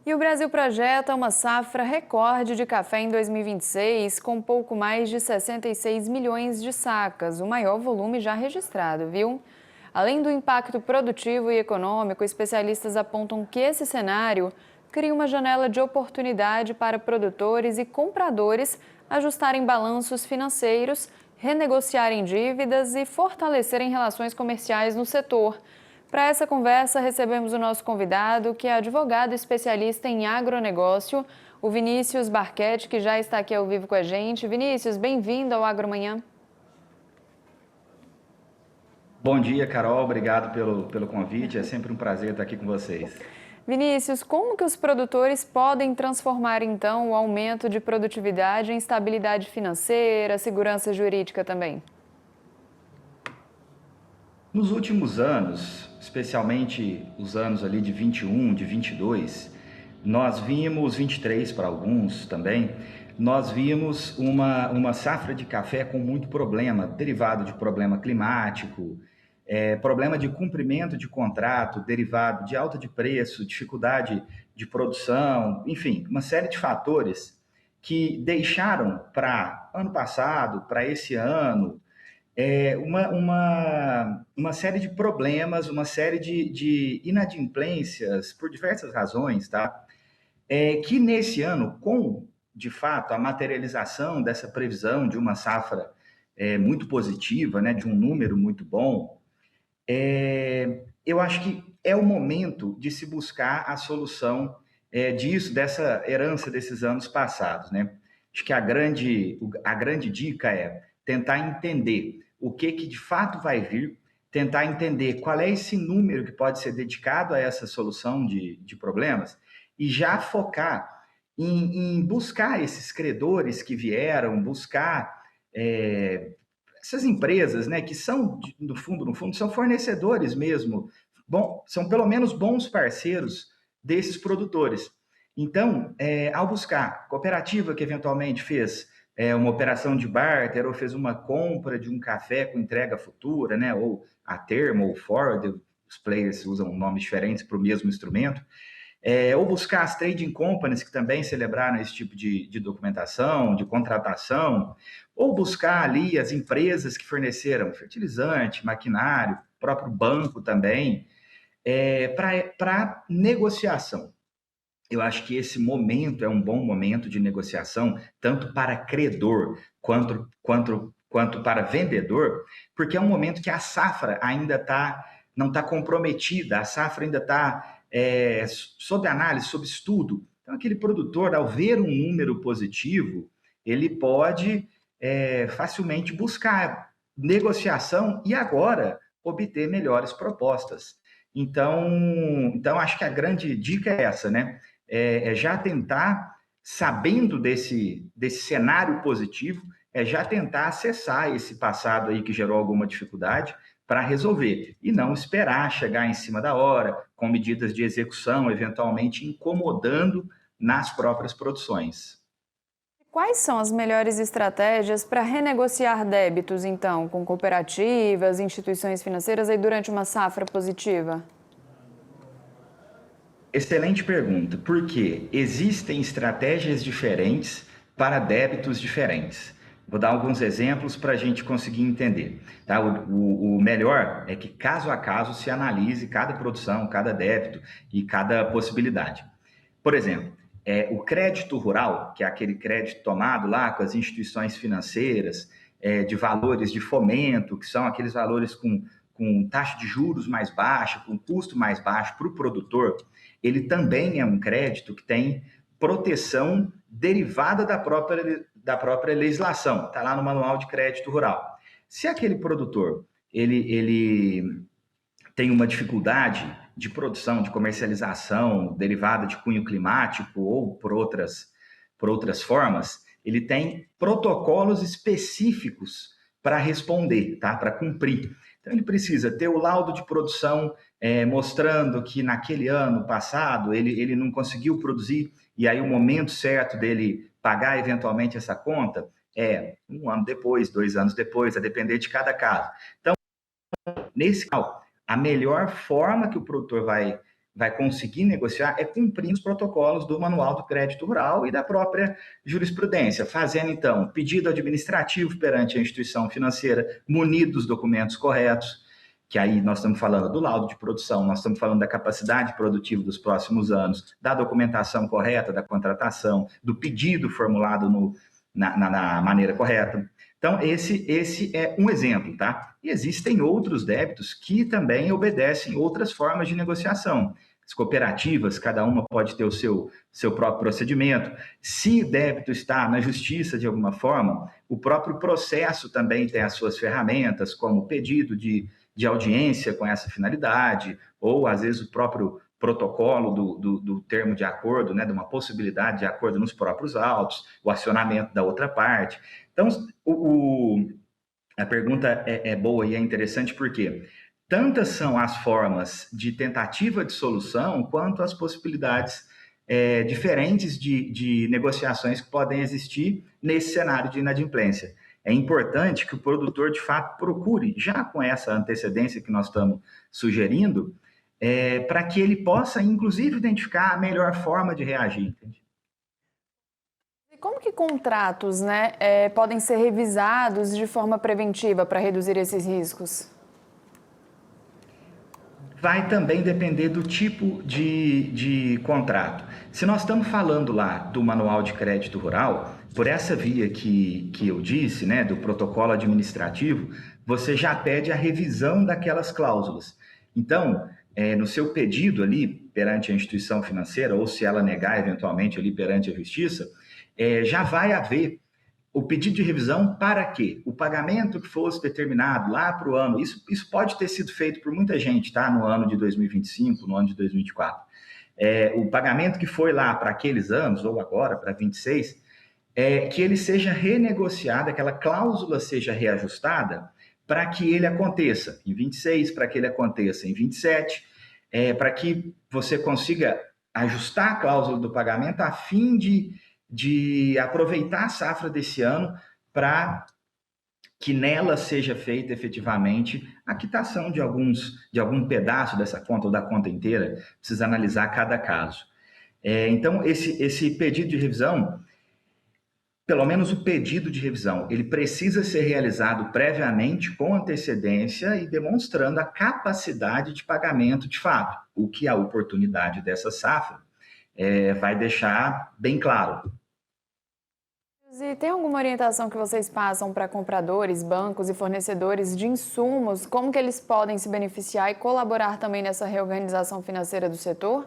E o Brasil projeta uma safra recorde de café em 2026, com pouco mais de 66 milhões de sacas, o maior volume já registrado, viu? Além do impacto produtivo e econômico, especialistas apontam que esse cenário cria uma janela de oportunidade para produtores e compradores ajustarem balanços financeiros, renegociarem dívidas e fortalecerem relações comerciais no setor. Para essa conversa, recebemos o nosso convidado, que é advogado especialista em agronegócio, o Vinícius Barquete, que já está aqui ao vivo com a gente. Vinícius, bem-vindo ao Agromanhã. Bom dia, Carol. Obrigado pelo convite. É sempre um prazer estar aqui com vocês. Vinícius, como que os produtores podem transformar, então, o aumento de produtividade em estabilidade financeira, segurança jurídica também? Nos últimos anos, especialmente os anos ali de 21, de 22, nós vimos, 23 para alguns também, nós vimos uma safra de café com muito problema, derivado de problema climático, problema de cumprimento de contrato, derivado de alta de preço, dificuldade de produção, enfim, uma série de fatores que deixaram para ano passado, para esse ano, uma série de problemas, uma série de inadimplências por diversas razões, tá? Que nesse ano, com de fato a materialização dessa previsão de uma safra muito positiva, né, de um número muito bom, eu acho que é o momento de se buscar a solução disso, dessa herança desses anos passados, né? Acho que a grande dica é tentar entender o que de fato vai vir, tentar entender qual é esse número que pode ser dedicado a essa solução de problemas e já focar em buscar esses credores que vieram, buscar essas empresas, né, que são, no fundo, são fornecedores mesmo, bom, são pelo menos bons parceiros desses produtores. Então, ao buscar cooperativa que eventualmente fez uma operação de barter ou fez uma compra de um café com entrega futura, né, ou a termo ou forward, os players usam nomes diferentes para o mesmo instrumento, ou buscar as trading companies que também celebraram esse tipo de documentação, de contratação, ou buscar ali as empresas que forneceram fertilizante, maquinário, próprio banco também, para negociação. Eu acho que esse momento é um bom momento de negociação, tanto para credor quanto para vendedor, porque é um momento que a safra ainda não está comprometida, a safra ainda está sob análise, sob estudo. Então, aquele produtor, ao ver um número positivo, ele pode facilmente buscar negociação e agora obter melhores propostas. Então, acho que a grande dica é essa, né? Já tentar, sabendo desse cenário positivo, já tentar acessar esse passado aí que gerou alguma dificuldade para resolver e não esperar chegar em cima da hora, com medidas de execução, eventualmente incomodando nas próprias produções. Quais são as melhores estratégias para renegociar débitos, então, com cooperativas, instituições financeiras aí durante uma safra positiva? Excelente pergunta, porque existem estratégias diferentes para débitos diferentes. Vou dar alguns exemplos para a gente conseguir entender. Tá? O melhor é que, caso a caso, se analise cada produção, cada débito e cada possibilidade. Por exemplo, o crédito rural, que é aquele crédito tomado lá com as instituições financeiras, de valores de fomento, que são aqueles valores com taxa de juros mais baixa, com custo mais baixo para o produtor, ele também é um crédito que tem proteção derivada da própria legislação, está lá no Manual de Crédito Rural. Se aquele produtor ele tem uma dificuldade de produção, de comercialização derivada de cunho climático ou por outras formas, ele tem protocolos específicos para responder, tá? Para cumprir. Então, ele precisa ter o laudo de produção mostrando que naquele ano passado ele não conseguiu produzir, e aí o momento certo dele pagar eventualmente essa conta é um ano depois, 2 anos depois, a depender de cada caso. Então, nesse caso, a melhor forma que o produtor vai conseguir negociar é cumprindo os protocolos do Manual do Crédito Rural e da própria jurisprudência, fazendo, então, pedido administrativo perante a instituição financeira, munido dos documentos corretos, que aí nós estamos falando do laudo de produção, nós estamos falando da capacidade produtiva dos próximos anos, da documentação correta da contratação, do pedido formulado na maneira correta. Então, esse é um exemplo, tá? E existem outros débitos que também obedecem outras formas de negociação. As cooperativas, cada uma pode ter o seu próprio procedimento. Se débito está na justiça de alguma forma, o próprio processo também tem as suas ferramentas, como pedido de audiência com essa finalidade, ou às vezes o próprio protocolo do termo de acordo, né, de uma possibilidade de acordo nos próprios autos, o acionamento da outra parte. Então, a pergunta é boa e é interessante porque tantas são as formas de tentativa de solução quanto as possibilidades diferentes de negociações que podem existir nesse cenário de inadimplência. É importante que o produtor, de fato, procure, já com essa antecedência que nós estamos sugerindo, para que ele possa, inclusive, identificar a melhor forma de reagir. Entende? E como que contratos, né, podem ser revisados de forma preventiva para reduzir esses riscos? Vai também depender do tipo de contrato. Se nós estamos falando lá do Manual de Crédito Rural, por essa via que eu disse, né, do protocolo administrativo, você já pede a revisão daquelas cláusulas. Então, no seu pedido ali perante a instituição financeira, ou se ela negar eventualmente ali perante a justiça, já vai haver o pedido de revisão para quê? O pagamento que fosse determinado lá para o ano, isso pode ter sido feito por muita gente, tá? No ano de 2025, no ano de 2024. O pagamento que foi lá para aqueles anos, ou agora para 26, que ele seja renegociado, aquela cláusula seja reajustada para que ele aconteça em 26, para que ele aconteça em 27, para que você consiga ajustar a cláusula do pagamento a fim de aproveitar a safra desse ano para que nela seja feita efetivamente a quitação de algum pedaço dessa conta ou da conta inteira. Precisa analisar cada caso. Então, esse pedido de revisão, pelo menos o pedido de revisão, ele precisa ser realizado previamente, com antecedência e demonstrando a capacidade de pagamento de fato, o que a oportunidade dessa safra vai deixar bem claro. E tem alguma orientação que vocês passam para compradores, bancos e fornecedores de insumos? Como que eles podem se beneficiar e colaborar também nessa reorganização financeira do setor?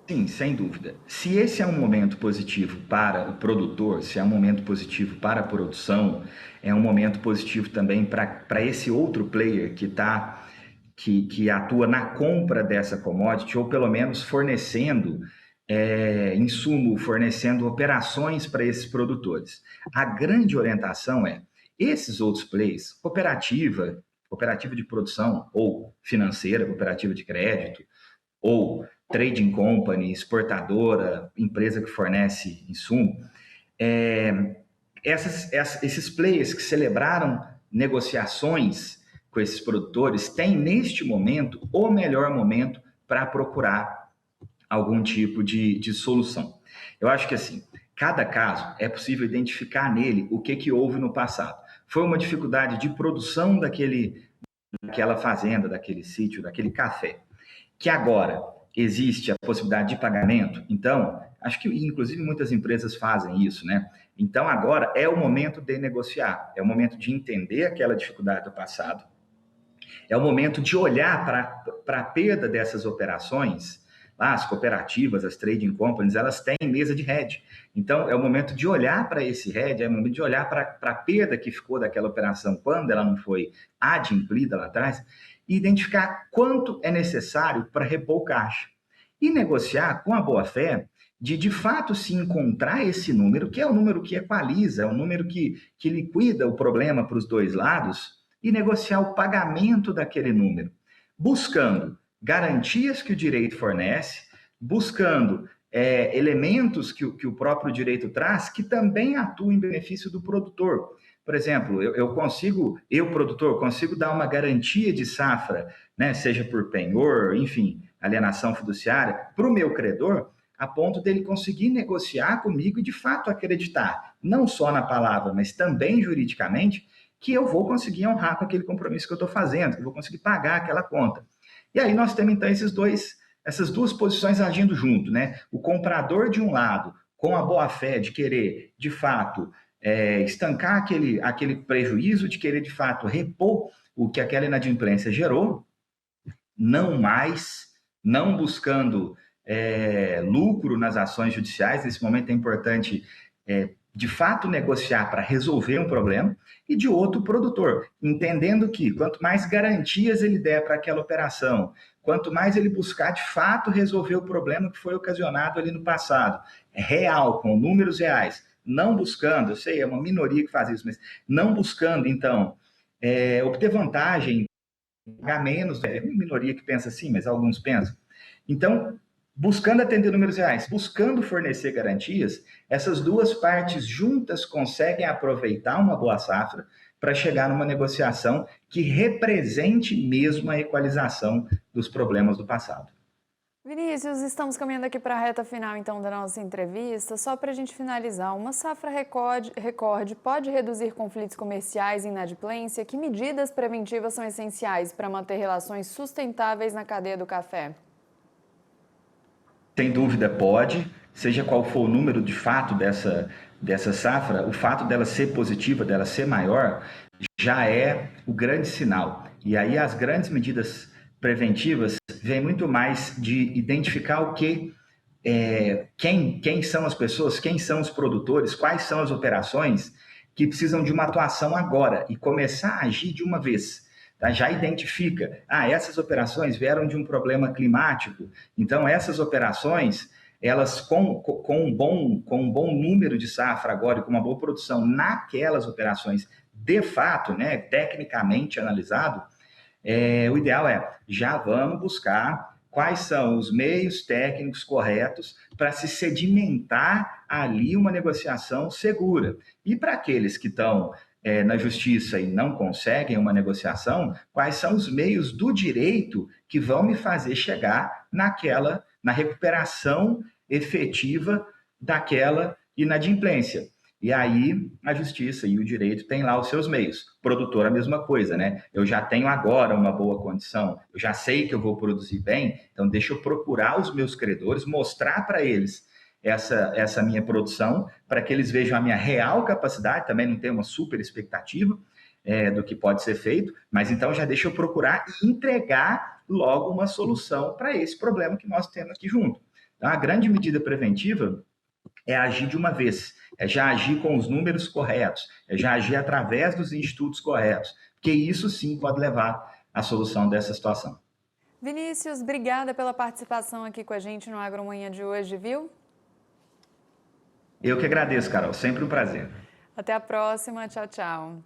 Sim, sem dúvida. Se esse é um momento positivo para o produtor, se é um momento positivo para a produção, é um momento positivo também para esse outro player que atua na compra dessa commodity, ou pelo menos fornecendo insumo, fornecendo operações para esses produtores. A grande orientação esses outros players, cooperativa de produção ou financeira, cooperativa de crédito, ou trading company, exportadora, empresa que fornece insumo, esses players que celebraram negociações com esses produtores têm, neste momento, o melhor momento para procurar algum tipo de solução. Eu acho que, assim, cada caso é possível identificar nele o que houve no passado. Foi uma dificuldade de produção daquela fazenda, daquele sítio, daquele café, que agora existe a possibilidade de pagamento. Então, acho que, inclusive, muitas empresas fazem isso, né? Então, agora é o momento de negociar, é o momento de entender aquela dificuldade do passado, é o momento de olhar para a perda dessas operações. Lá, as cooperativas, as trading companies, elas têm mesa de hedge. Então, é o momento de olhar para esse hedge, é o momento de olhar para a perda que ficou daquela operação quando ela não foi adimplida lá atrás e identificar quanto é necessário para repor o caixa. E negociar com a boa-fé de fato, se encontrar esse número, que é o número que equaliza, é o número que liquida o problema para os dois lados, e negociar o pagamento daquele número, buscando garantias que o direito fornece, buscando elementos que o próprio direito traz, que também atuam em benefício do produtor. Por exemplo, eu consigo, eu produtor, consigo dar uma garantia de safra, né, seja por penhor, enfim, alienação fiduciária, para o meu credor, a ponto dele conseguir negociar comigo e de fato acreditar, não só na palavra, mas também juridicamente, que eu vou conseguir honrar com aquele compromisso que eu estou fazendo, que eu vou conseguir pagar aquela conta. E aí nós temos então essas duas posições agindo junto, né? O comprador de um lado, com a boa-fé de querer, de fato, estancar aquele prejuízo, de querer, de fato, repor o que aquela inadimplência gerou, não mais, não buscando lucro nas ações judiciais. Nesse momento é importante, de fato, negociar para resolver um problema, e de outro produtor, entendendo que quanto mais garantias ele der para aquela operação, quanto mais ele buscar, de fato, resolver o problema que foi ocasionado ali no passado, real, com números reais, não buscando, eu sei, é uma minoria que faz isso, mas não buscando, então, obter vantagem, pagar menos, é uma minoria que pensa assim, mas alguns pensam. Então, buscando atender números reais, buscando fornecer garantias, essas duas partes juntas conseguem aproveitar uma boa safra para chegar numa negociação que represente mesmo a equalização dos problemas do passado. Vinícius, estamos caminhando aqui para a reta final, então, da nossa entrevista. Só para a gente finalizar, uma safra recorde pode reduzir conflitos comerciais e inadimplência? Que medidas preventivas são essenciais para manter relações sustentáveis na cadeia do café? Sem dúvida pode, seja qual for o número de fato dessa safra, o fato dela ser positiva, dela ser maior, já é o grande sinal. E aí as grandes medidas preventivas vêm muito mais de identificar o que, quem são as pessoas, quem são os produtores, quais são as operações que precisam de uma atuação agora e começar a agir de uma vez. Tá? Já identifica, essas operações vieram de um problema climático, então essas operações, elas com um bom número de safra agora e com uma boa produção naquelas operações, de fato, né, tecnicamente analisado, o ideal já vamos buscar quais são os meios técnicos corretos para se sedimentar ali uma negociação segura. E para aqueles que estão na justiça e não conseguem uma negociação, quais são os meios do direito que vão me fazer chegar na recuperação efetiva daquela inadimplência. E aí a justiça e o direito têm lá os seus meios. Produtor, a mesma coisa, né? Eu já tenho agora uma boa condição, eu já sei que eu vou produzir bem, então deixa eu procurar os meus credores, mostrar para eles essa minha produção, para que eles vejam a minha real capacidade, também não tem uma super expectativa do que pode ser feito, mas então já deixa eu procurar e entregar logo uma solução para esse problema que nós temos aqui junto. Então, a grande medida preventiva é agir de uma vez, é já agir com os números corretos, é já agir através dos institutos corretos, porque isso sim pode levar à solução dessa situação. Vinícius, obrigada pela participação aqui com a gente no Agromanhã de hoje, viu? Eu que agradeço, Carol, sempre um prazer. Até a próxima, tchau, tchau.